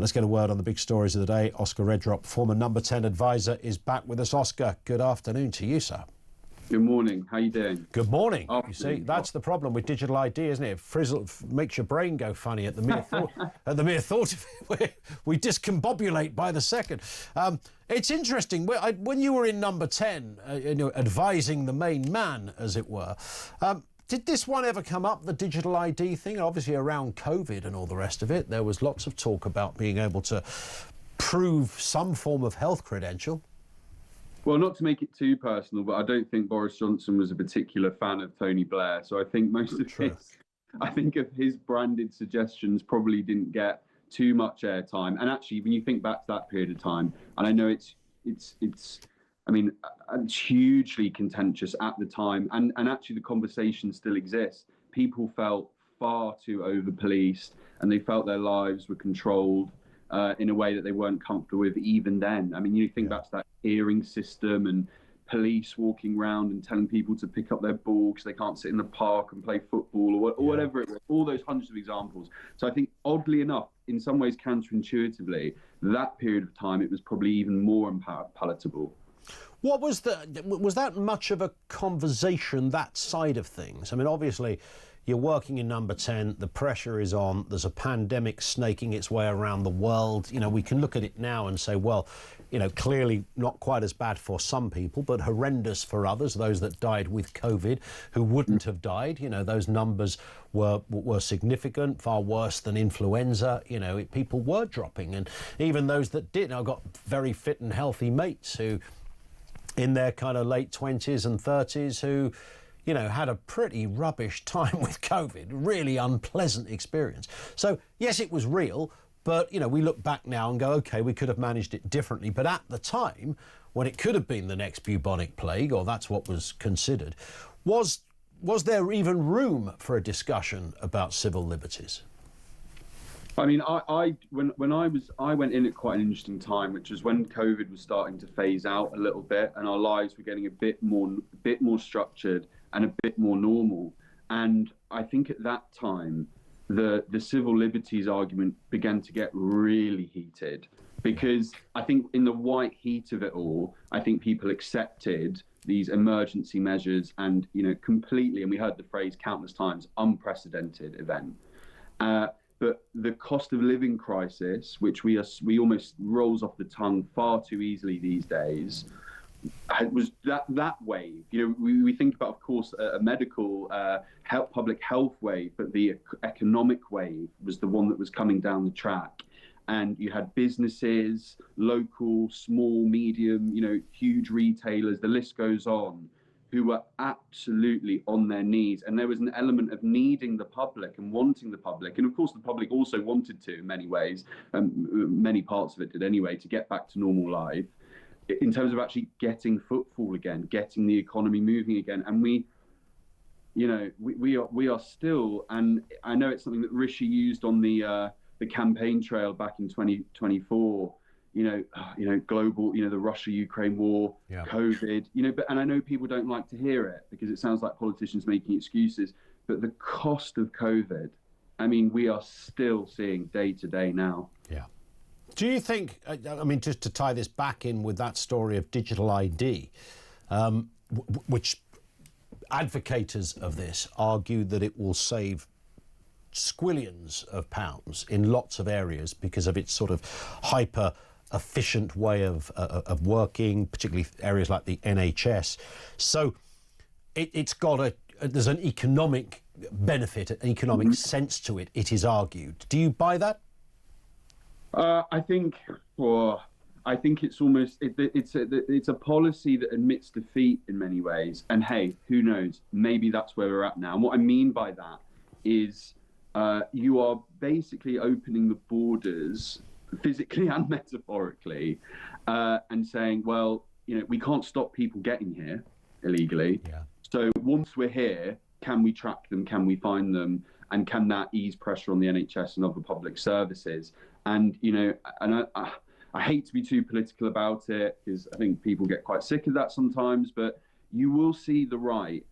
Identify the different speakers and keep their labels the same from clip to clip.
Speaker 1: Let's get a word on the big stories of the day. Oscar Redrop, former number 10 advisor, is back with us. Oscar, good afternoon to you, sir.
Speaker 2: Good morning. How you doing?
Speaker 1: Good morning.
Speaker 2: Afternoon.
Speaker 1: You see, that's the problem with digital ID, isn't it? Makes your brain go funny at the mere thought. At the mere thought of it, we discombobulate by the second. It's interesting. When you were in number 10, advising the main man, as it were, did this one ever come up, the digital ID thing? Obviously, around COVID and all the rest of it, there was lots of talk about being able to prove some form of health credential.
Speaker 2: Well, not to make it too personal, but I don't think Boris Johnson was a particular fan of Tony Blair. So I think of his branded suggestions probably didn't get too much airtime. And actually, when you think back to that period of time, and I know it's hugely contentious at the time, and actually the conversation still exists. People felt far too over-policed, and they felt their lives were controlled in a way that they weren't comfortable with even then. I mean, you think back to that hearing system and police walking around and telling people to pick up their ball because they can't sit in the park and play football or whatever it was, all those hundreds of examples. So I think, oddly enough, in some ways counterintuitively, that period of time, it was probably even more unpalatable.
Speaker 1: What was that much of a conversation, that side of things? I mean, obviously, you're working in number 10, the pressure is on, there's a pandemic snaking its way around the world. You know, we can look at it now and say, well, you know, clearly not quite as bad for some people, but horrendous for others, those that died with COVID, who wouldn't have died. You know, those numbers were significant, far worse than influenza. You know, people were dropping. And even those that did, I've got very fit and healthy mates who, in their kind of late 20s and 30s, who, you know, had a pretty rubbish time with COVID, really unpleasant experience. So, yes, it was real, but, you know, we look back now and go, OK, we could have managed it differently. But at the time, when it could have been the next bubonic plague, or that's what was considered, was there even room for a discussion about civil liberties?
Speaker 2: I mean, I went in at quite an interesting time, which was when COVID was starting to phase out a little bit, and our lives were getting a bit more structured and a bit more normal. And I think at that time, the civil liberties argument began to get really heated, because I think in the white heat of it all, I think people accepted these emergency measures and, you know, completely, and we heard the phrase countless times, unprecedented event. But the cost of living crisis, which we almost rolls off the tongue far too easily these days, was that wave. You know, we think about, of course, a medical public health wave, but the economic wave was the one that was coming down the track. And you had businesses, local, small, medium, you know, huge retailers, the list goes on, who were absolutely on their knees. And there was an element of needing the public and wanting the public. And of course, the public also wanted to, in many ways, many parts of it did anyway, to get back to normal life, in terms of actually getting footfall again, getting the economy moving again. And we are still, and I know it's something that Rishi used on the campaign trail back in 2024, you know, global, you know, the Russia-Ukraine war, COVID, you know, and I know people don't like to hear it because it sounds like politicians making excuses, but the cost of COVID, I mean, we are still seeing day to day now. Yeah.
Speaker 1: Do you think, I mean, just to tie this back in with that story of digital ID, which advocates of this argue that it will save squillions of pounds in lots of areas because of its sort of hyper efficient way of working, particularly areas like the NHS. So it's got there's an economic benefit, an economic sense to it, it is argued. Do you buy that?
Speaker 2: I think it's almost, it's a policy that admits defeat in many ways. And hey, who knows, maybe that's where we're at now. And what I mean by that is you are basically opening the borders physically and metaphorically, and saying, well, you know, we can't stop people getting here illegally. Yeah. So once we're here, can we track them? Can we find them? And can that ease pressure on the NHS and other public services? And, you know, and I hate to be too political about it because I think people get quite sick of that sometimes, but you will see the right,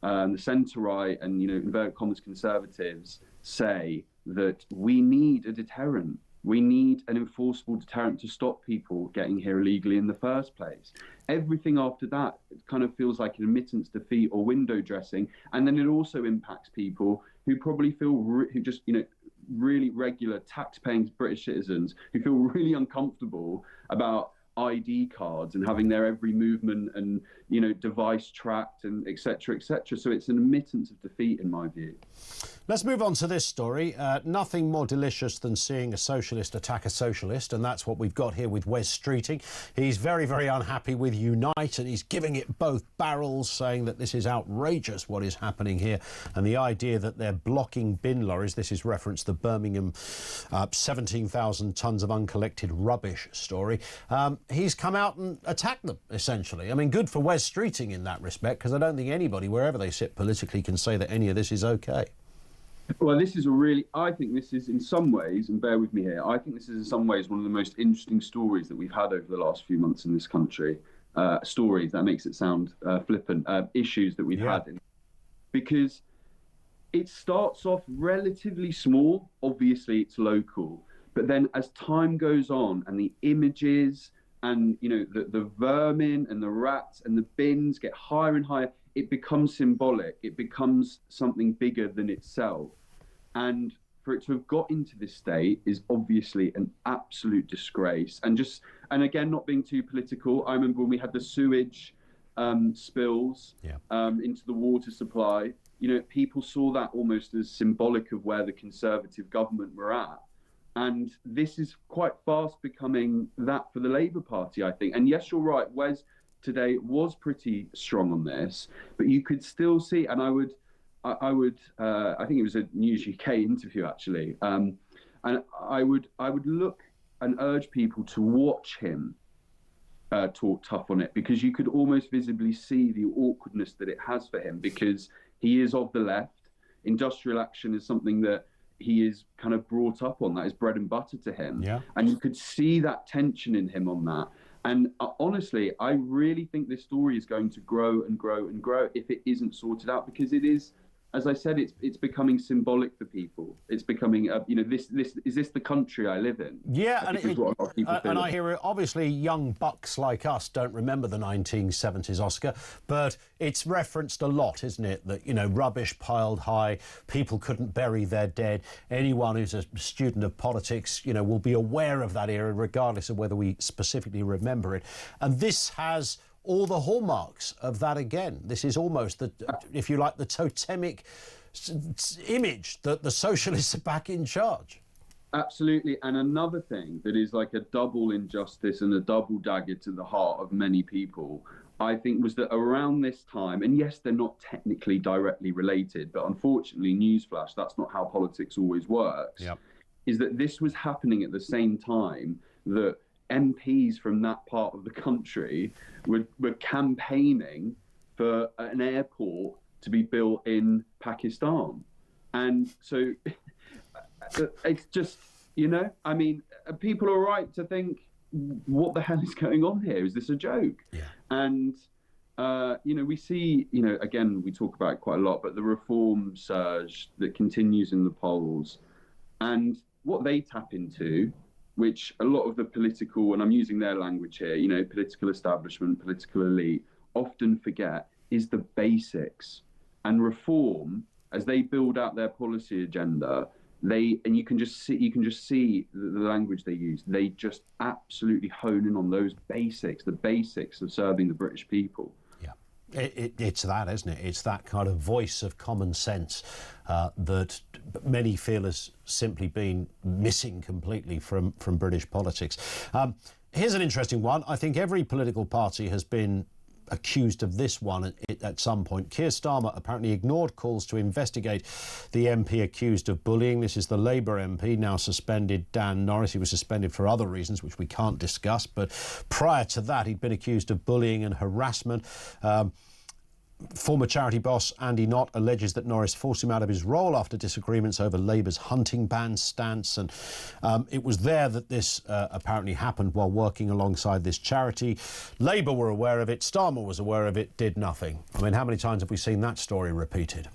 Speaker 2: the centre right and, you know, inverted commas conservatives say that we need a deterrent. We need an enforceable deterrent to stop people getting here illegally in the first place. Everything after that kind of feels like an admittance defeat or window dressing. And then it also impacts people who probably feel, who just, really regular tax-paying British citizens who feel really uncomfortable about ID cards and having their every movement and, device tracked and et cetera, et cetera. So it's an admittance of defeat in my view.
Speaker 1: Let's move on to this story. Nothing more delicious than seeing a socialist attack a socialist, and that's what we've got here with Wes Streeting. He's very, very unhappy with Unite, and he's giving it both barrels, saying that this is outrageous what is happening here, and the idea that they're blocking bin lorries. This is reference to Birmingham 17,000 tonnes of uncollected rubbish story. He's come out and attacked them, essentially. I mean, good for Wes Streeting in that respect, because I don't think anybody, wherever they sit politically, can say that any of this is OK.
Speaker 2: Well, I think this is in some ways, and bear with me here, I think this is in some ways one of the most interesting stories that we've had over the last few months in this country. Stories, that makes it sound flippant, issues that we've had. Because it starts off relatively small, obviously it's local, but then as time goes on and the images and, the vermin and the rats and the bins get higher and higher, it becomes symbolic. It becomes something bigger than itself. And for it to have got into this state is obviously an absolute disgrace. And again, not being too political, I remember when we had the sewage spills into the water supply, people saw that almost as symbolic of where the Conservative government were at. And this is quite fast becoming that for the Labour Party, I think. And yes, you're right, Wes today was pretty strong on this, but you could still see, and I think it was a News UK interview actually, and I would look and urge people to watch him talk tough on it, because you could almost visibly see the awkwardness that it has for him, because he is of the left. Industrial action is something that he is kind of brought up on. That is bread and butter to him. Yeah. And you could see that tension in him on that. And honestly, I really think this story is going to grow and grow and grow if it isn't sorted out, because it is, as I said, it's becoming symbolic for people. It's becoming, is this the country I live in?
Speaker 1: Yeah, and I hear it. Obviously, young bucks like us don't remember the 1970s, Oscar, but it's referenced a lot, isn't it? That, rubbish piled high, people couldn't bury their dead. Anyone who's a student of politics, will be aware of that era, regardless of whether we specifically remember it. And this has all the hallmarks of that again. This is almost, if you like, the totemic image that the socialists are back in charge.
Speaker 2: Absolutely. And another thing that is like a double injustice and a double dagger to the heart of many people, I think, was that around this time, and yes, they're not technically directly related, but unfortunately, newsflash, that's not how politics always works, is that this was happening at the same time that MPs from that part of the country were campaigning for an airport to be built in Pakistan. And so it's just, I mean, people are right to think, what the hell is going on here? Is this a joke? Yeah. And, we see, again, we talk about it quite a lot, but the reform surge that continues in the polls, and what they tap into, which a lot of the political, and I'm using their language here, political establishment, political elite, often forget, is the basics. And reform, as they build out their policy agenda, and you can just see the language they use. They just absolutely hone in on those basics, the basics of serving the British people.
Speaker 1: It's that, isn't it? It's that kind of voice of common sense that many feel has simply been missing completely from British politics. Here's an interesting one. I think every political party has been accused of this one at some point. Keir Starmer apparently ignored calls to investigate the MP accused of bullying. This is the Labour MP, now suspended, Dan Norris. He was suspended for other reasons, which we can't discuss, but prior to that, he'd been accused of bullying and harassment. Former charity boss Andy Knott alleges that Norris forced him out of his role after disagreements over Labour's hunting ban stance, and it was there that this apparently happened while working alongside this charity. Labour were aware of it, Starmer was aware of it, did nothing. I mean, how many times have we seen that story repeated?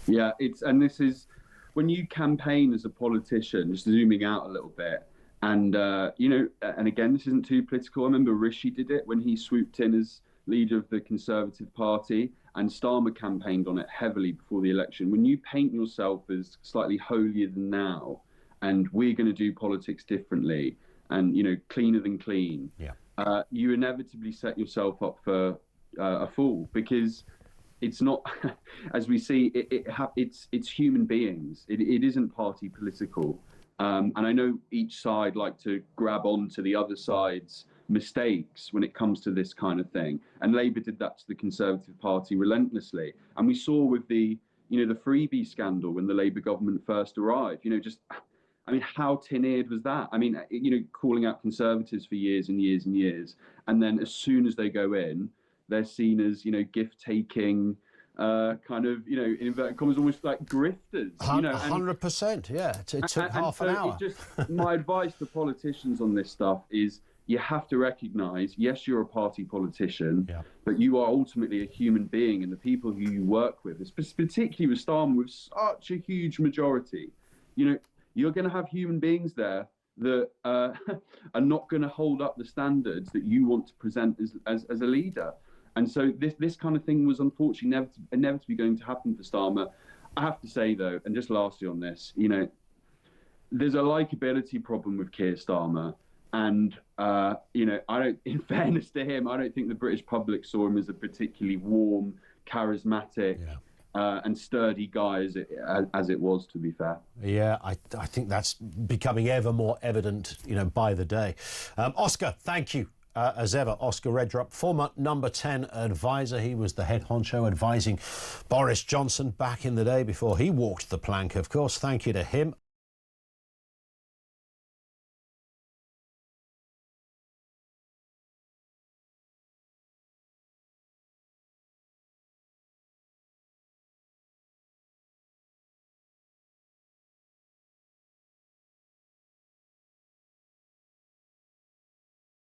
Speaker 2: Yeah, and this is when you campaign as a politician, just zooming out a little bit, And and again, this isn't too political. I remember Rishi did it when he swooped in as leader of the Conservative Party, and Starmer campaigned on it heavily before the election. When you paint yourself as slightly holier than thou, and we're going to do politics differently, and cleaner than clean, you inevitably set yourself up for a fall, because it's not, as we see, it's human beings. It isn't party political. And I know each side like to grab onto the other side's mistakes when it comes to this kind of thing. And Labour did that to the Conservative Party relentlessly. And we saw with the freebie scandal when the Labour government first arrived, how tin-eared was that? I mean, calling out Conservatives for years and years and years. And then as soon as they go in, they're seen as, gift-taking, kind of, in inverted commas, almost like grifters.
Speaker 1: 100%, yeah. It took half an hour.
Speaker 2: My advice to politicians on this stuff is you have to recognise, yes, you're a party politician, but you are ultimately a human being, and the people who you work with, particularly with Starmer, with such a huge majority, you're going to have human beings there that are not going to hold up the standards that you want to present as a leader. And so this kind of thing was unfortunately inevitably going to happen for Starmer. I have to say, though, and just lastly on this, there's a likability problem with Keir Starmer. And, I don't, in fairness to him, I don't think the British public saw him as a particularly warm, charismatic, and sturdy guy as it was, to be fair.
Speaker 1: Yeah, I think that's becoming ever more evident, by the day. Oscar, thank you. As ever, Oscar Redrup, former number 10 advisor. He was the head honcho advising Boris Johnson back in the day before he walked the plank, of course. Thank you to him.